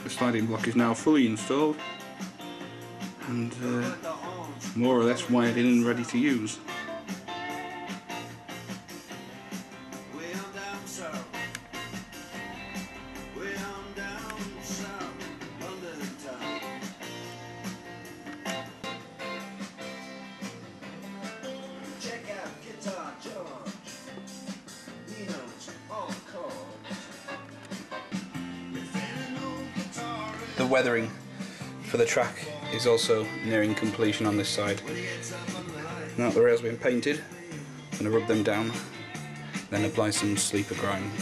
The sliding block is now fully installed and more or less wired in and ready to use. The weathering for the track is also nearing completion on this side. Now the rails have been painted, I'm going to rub them down, then apply some sleeper grime.